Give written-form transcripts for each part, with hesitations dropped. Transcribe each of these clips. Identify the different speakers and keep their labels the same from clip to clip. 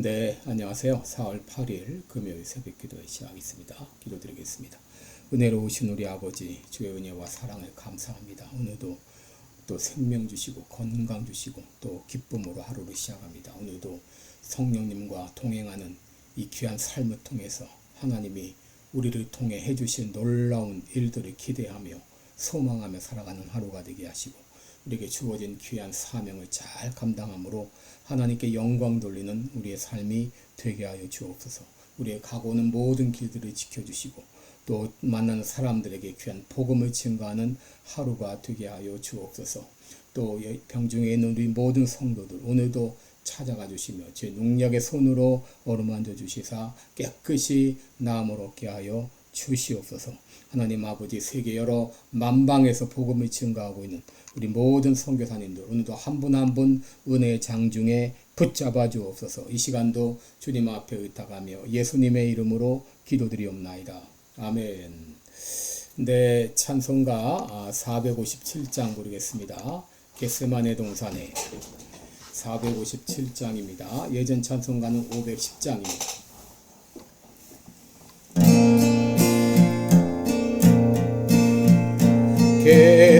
Speaker 1: 네, 안녕하세요. 4월 8일 금요일 새벽 기도의 시작하겠습니다. 기도드리겠습니다. 은혜로우신 우리 아버지, 주의 은혜와 사랑을 감사합니다. 오늘도 또 생명 주시고 건강 주시고 또 기쁨으로 하루를 시작합니다. 오늘도 성령님과 동행하는 이 귀한 삶을 통해서 하나님이 우리를 통해 해주신 놀라운 일들을 기대하며 소망하며 살아가는 하루가 되게 하시고 우리에게 주어진 귀한 사명을 잘 감당함으로 하나님께 영광 돌리는 우리의 삶이 되게 하여 주옵소서. 우리의 가고는 모든 길들을 지켜주시고 또 만나는 사람들에게 귀한 복음을 증거하는 하루가 되게 하여 주옵소서. 또 병중에 있는 우리 모든 성도들 오늘도 찾아가 주시며 제 능력의 손으로 어루만져 주시사 깨끗이 나음을 얻게 하여 주시옵소서. 하나님 아버지, 세계 여러 만방에서 복음을 증거하고 있는 우리 모든 선교사님들 오늘도 한 분 한 분 은혜의 장중에 붙잡아 주옵소서. 이 시간도 주님 앞에 의탁하며 예수님의 이름으로 기도드리옵나이다. 아멘. 네, 찬송가 457장 부르겠습니다. 겟세마네 동산에 457장입니다. 예전 찬송가는 510장입니다.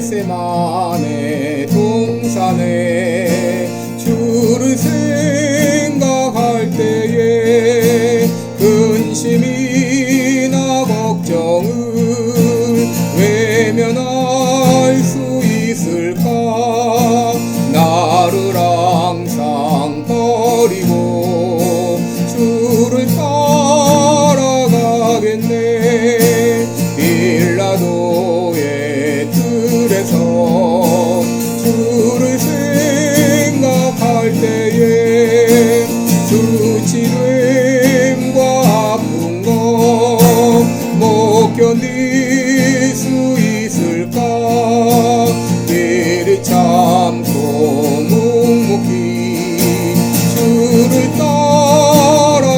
Speaker 1: 겟세마네 동산에 주를 생각할 때에 근심이나 걱정을 외면할 수 있을까? 나를 항상 버리고 주를 따라가겠네. 빌라도의 뜰에서 주를 생각할 때에 수치됨과 아픈 것 못 견딜 수 있을까? 이리 참고 묵묵히 주를 따라가겠네.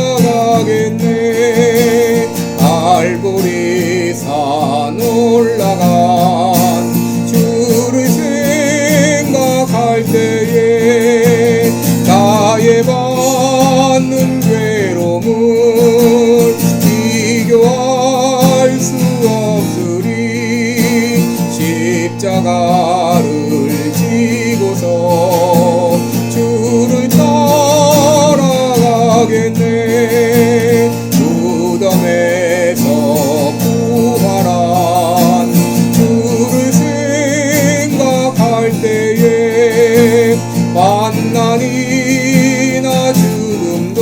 Speaker 1: 알보리산 올라간 주를 생각할 때에 나의 받는 괴로움을 비교할 수 없으리. 십자가를 지고서 주를 따라가겠네. 무덤에서 부활한 주를 생각할 때에 환난이나 죽음도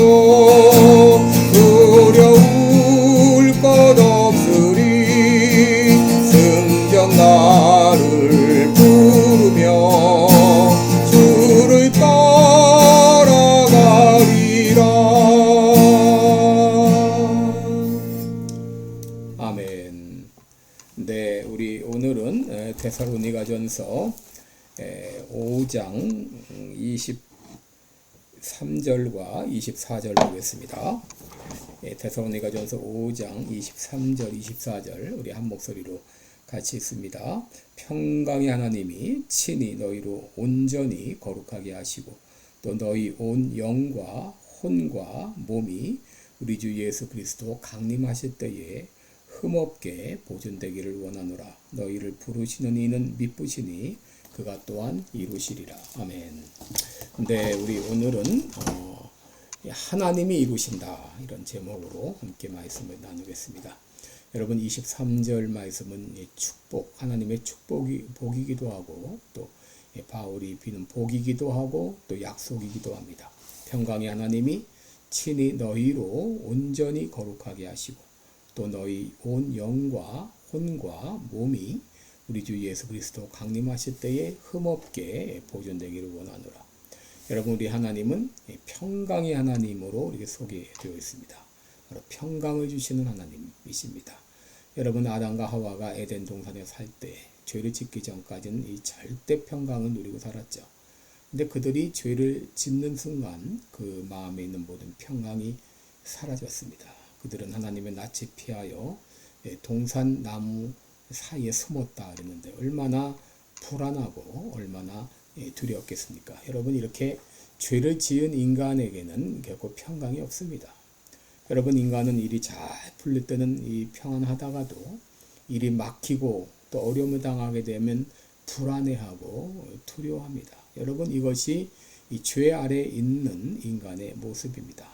Speaker 1: 두려울 것 없으리. 승정 나를 부르며 주를 따라가리라. 아멘. 네, 우리 오늘은 데살로니가전서 5장 23절과 24절 보겠습니다. 데살로니가전서 5장 23절 24절 우리 한 목소리로 같이 읽습니다. 평강의 하나님이 친히 너희로 온전히 거룩하게 하시고 또 너희 온 영과 혼과 몸이 우리 주 예수 그리스도 강림하실 때에 흠없게 보존되기를 원하노라. 너희를 부르시는 이는 미쁘시니 그가 또한 이루시리라. 아멘. 네, 우리 오늘은 하나님이 이루신다 이런 제목으로 함께 말씀을 나누겠습니다. 여러분 23절 말씀은 축복, 하나님의 복이기도 하고 또 바울이 비는 복이기도 하고 또 약속이기도 합니다. 평강의 하나님이 친히 너희로 온전히 거룩하게 하시고 또 너희 온 영과 혼과 몸이 우리 주 예수 그리스도 강림하실 때에 흠없게 보존되기를 원하노라. 여러분, 우리 하나님은 평강의 하나님으로 이렇게 소개되어 있습니다. 바로 평강을 주시는 하나님이십니다. 여러분, 아담과 하와가 에덴 동산에 살 때 죄를 짓기 전까지는 이 절대 평강을 누리고 살았죠. 근데 그들이 죄를 짓는 순간 그 마음에 있는 모든 평강이 사라졌습니다. 그들은 하나님의 낯을 피하여 동산 나무 사이에 숨었다 그랬는데 얼마나 불안하고 얼마나 두려웠겠습니까? 여러분, 이렇게 죄를 지은 인간에게는 결코 평강이 없습니다. 여러분, 인간은 일이 잘 풀릴 때는 이 평안하다가도 일이 막히고 또 어려움을 당하게 되면 불안해하고 두려워합니다. 여러분, 이것이 이 죄 아래에 있는 인간의 모습입니다.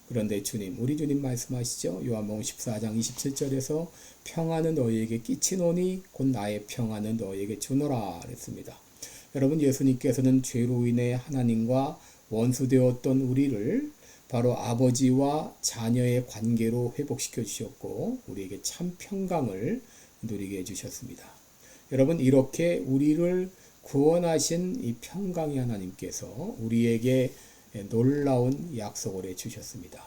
Speaker 1: 그런데 우리 주님 말씀하시죠. 요한복음 14장 27절에서 평안은 너희에게 끼치노니 곧 나의 평안은 너희에게 주노라 그랬습니다. 여러분, 예수님께서는 죄로 인해 하나님과 원수되었던 우리를 바로 아버지와 자녀의 관계로 회복시켜 주셨고 우리에게 참 평강을 누리게 해주셨습니다. 여러분, 이렇게 우리를 구원하신 이 평강의 하나님께서 우리에게 놀라운 약속을 해주셨습니다.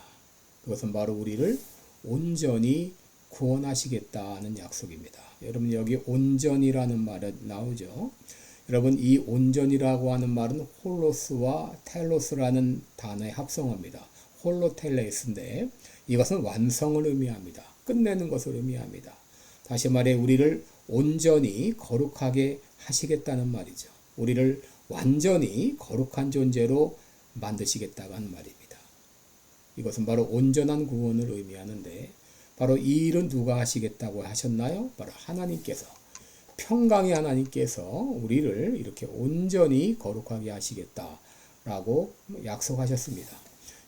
Speaker 1: 그것은 바로 우리를 온전히 구원하시겠다는 약속입니다. 여러분, 여기 온전이라는 말이 나오죠. 여러분, 이 온전이라고 하는 말은 홀로스와 텔로스라는 단어의 합성어입니다. 홀로텔레스인데 이것은 완성을 의미합니다. 끝내는 것을 의미합니다. 다시 말해 우리를 온전히 거룩하게 하시겠다는 말이죠. 우리를 완전히 거룩한 존재로 만드시겠다고 하는 말입니다. 이것은 바로 온전한 구원을 의미하는데 바로 이 일은 누가 하시겠다고 하셨나요? 바로 하나님께서, 평강의 하나님께서 우리를 이렇게 온전히 거룩하게 하시겠다라고 약속하셨습니다.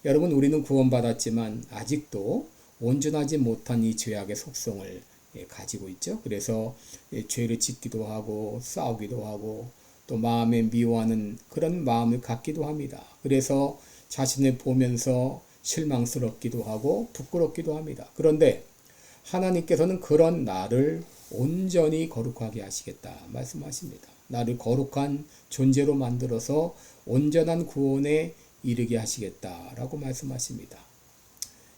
Speaker 1: 여러분, 우리는 구원받았지만 아직도 온전하지 못한 이 죄악의 속성을 가지고 있죠. 그래서 죄를 짓기도 하고 싸우기도 하고 또 마음에 미워하는 그런 마음을 갖기도 합니다. 그래서 자신을 보면서 실망스럽기도 하고 부끄럽기도 합니다. 그런데 하나님께서는 그런 나를 온전히 거룩하게 하시겠다 말씀하십니다. 나를 거룩한 존재로 만들어서 온전한 구원에 이르게 하시겠다라고 말씀하십니다.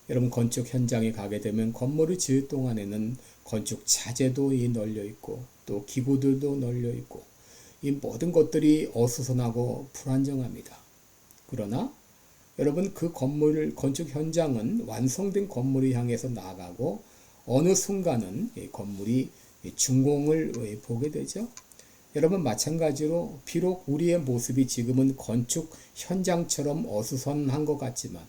Speaker 1: 여러분, 건축 현장에 가게 되면 건물을 지을 동안에는 건축 자재도 널려 있고 또 기구들도 널려 있고 이 모든 것들이 어수선하고 불안정합니다. 그러나 여러분, 그 건축 현장은 완성된 건물을 향해서 나아가고 어느 순간은 이 건물이 준공을 보게 되죠. 여러분, 마찬가지로 비록 우리의 모습이 지금은 건축 현장처럼 어수선한 것 같지만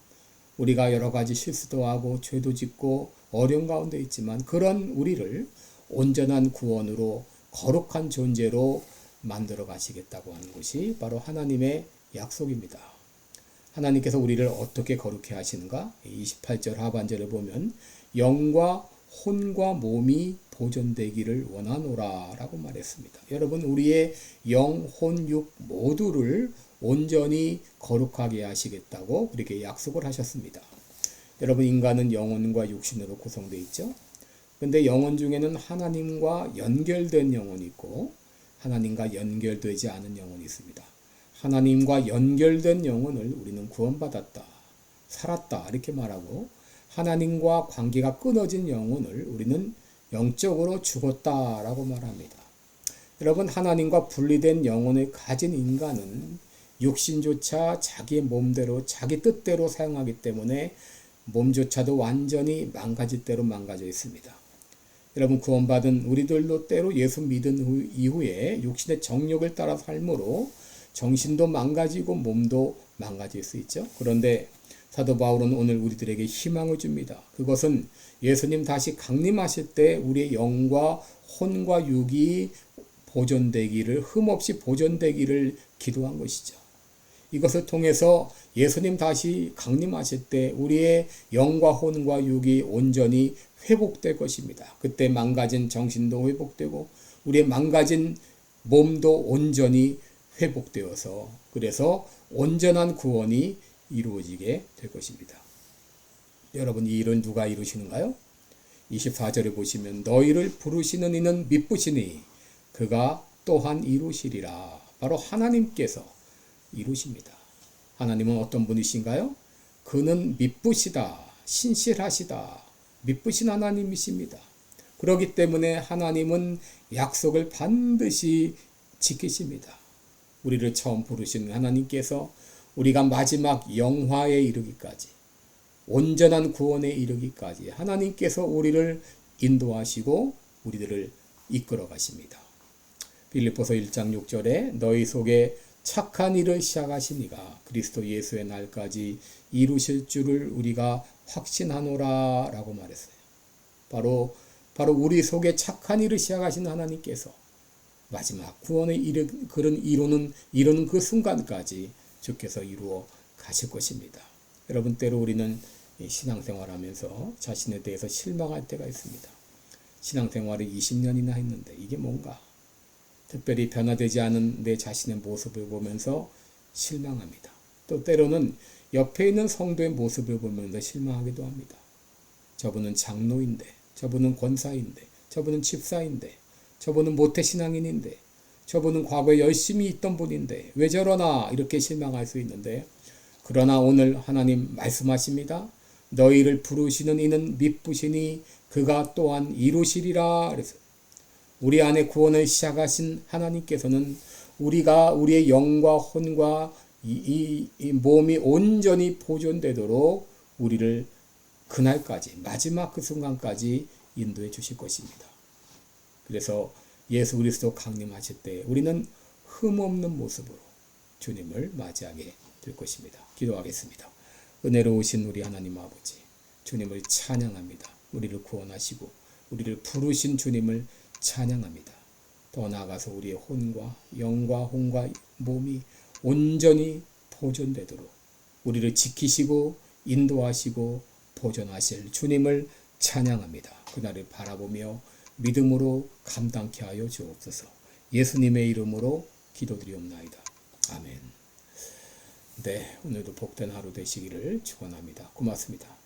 Speaker 1: 우리가 여러 가지 실수도 하고 죄도 짓고 어려운 가운데 있지만 그런 우리를 온전한 구원으로 거룩한 존재로 만들어 가시겠다고 하는 것이 바로 하나님의 약속입니다. 하나님께서 우리를 어떻게 거룩해 하시는가? 28절 하반절을 보면 영과 혼과 몸이 보존되기를 원하노라 라고 말했습니다. 여러분, 우리의 영, 혼, 육 모두를 온전히 거룩하게 하시겠다고 그렇게 약속을 하셨습니다. 여러분, 인간은 영혼과 육신으로 구성되어 있죠. 그런데 영혼 중에는 하나님과 연결된 영혼이 있고 하나님과 연결되지 않은 영혼이 있습니다. 하나님과 연결된 영혼을 우리는 구원받았다, 살았다 이렇게 말하고 하나님과 관계가 끊어진 영혼을 우리는 영적으로 죽었다라고 말합니다. 여러분, 하나님과 분리된 영혼을 가진 인간은 육신조차 자기 몸대로 자기 뜻대로 사용하기 때문에 몸조차도 완전히 망가질 대로 망가져 있습니다. 여러분, 구원받은 우리들도 때로 예수 믿은 이후에 육신의 정욕을 따라 삶으로 정신도 망가지고 몸도 망가질 수 있죠. 그런데 사도 바울은 오늘 우리들에게 희망을 줍니다. 그것은 예수님 다시 강림하실 때 우리의 영과 혼과 육이 보존되기를, 흠없이 보존되기를 기도한 것이죠. 이것을 통해서 예수님 다시 강림하실 때 우리의 영과 혼과 육이 온전히 회복될 것입니다. 그때 망가진 정신도 회복되고 우리의 망가진 몸도 온전히 회복되어서 그래서 온전한 구원이 이루어지게 될 것입니다. 여러분, 이 일은 누가 이루시는가요? 24절에 보시면 너희를 부르시는 이는 미쁘시니 그가 또한 이루시리라. 바로 하나님께서 이루십니다. 하나님은 어떤 분이신가요? 그는 미쁘시다, 신실하시다, 미쁘신 하나님이십니다. 그렇기 때문에 하나님은 약속을 반드시 지키십니다. 우리를 처음 부르신 하나님께서 우리가 마지막 영화에 이르기까지, 온전한 구원에 이르기까지 하나님께서 우리를 인도하시고 우리들을 이끌어 가십니다. 빌립보서 1장 6절에 너희 속에 착한 일을 시작하신 이가 그리스도 예수의 날까지 이루실 줄을 우리가 확신하노라 라고 말했어요. 바로 우리 속에 착한 일을 시작하신 하나님께서 마지막 구원의 이루는 그 순간까지 주께서 이루어 가실 것입니다. 여러분, 때로 우리는 신앙생활하면서 자신에 대해서 실망할 때가 있습니다. 신앙생활을 20년이나 했는데 이게 뭔가? 특별히 변화되지 않은 내 자신의 모습을 보면서 실망합니다. 또 때로는 옆에 있는 성도의 모습을 보면서 실망하기도 합니다. 저분은 장로인데, 저분은 권사인데, 저분은 집사인데, 저분은 모태신앙인인데, 저분은 과거에 열심히 있던 분인데 왜 저러나 이렇게 실망할 수 있는데, 그러나 오늘 하나님 말씀하십니다. 너희를 부르시는 이는 미쁘시니 그가 또한 이루시리라. 그래서 우리 안에 구원을 시작하신 하나님께서는 우리가 우리의 영과 혼과 이 몸이 온전히 보존되도록 우리를 그날까지, 마지막 그 순간까지 인도해 주실 것입니다. 그래서 예수 그리스도 강림하실 때 우리는 흠없는 모습으로 주님을 맞이하게 될 것입니다. 기도하겠습니다. 은혜로우신 우리 하나님 아버지, 주님을 찬양합니다. 우리를 구원하시고 우리를 부르신 주님을 찬양합니다. 더 나아가서 우리의 혼과 영과 혼과 몸이 온전히 보존되도록 우리를 지키시고 인도하시고 보존하실 주님을 찬양합니다. 그날을 바라보며 믿음으로 감당케 하여 주옵소서. 예수님의 이름으로 기도드리옵나이다. 아멘. 네, 오늘도 복된 하루 되시기를 축원합니다. 고맙습니다.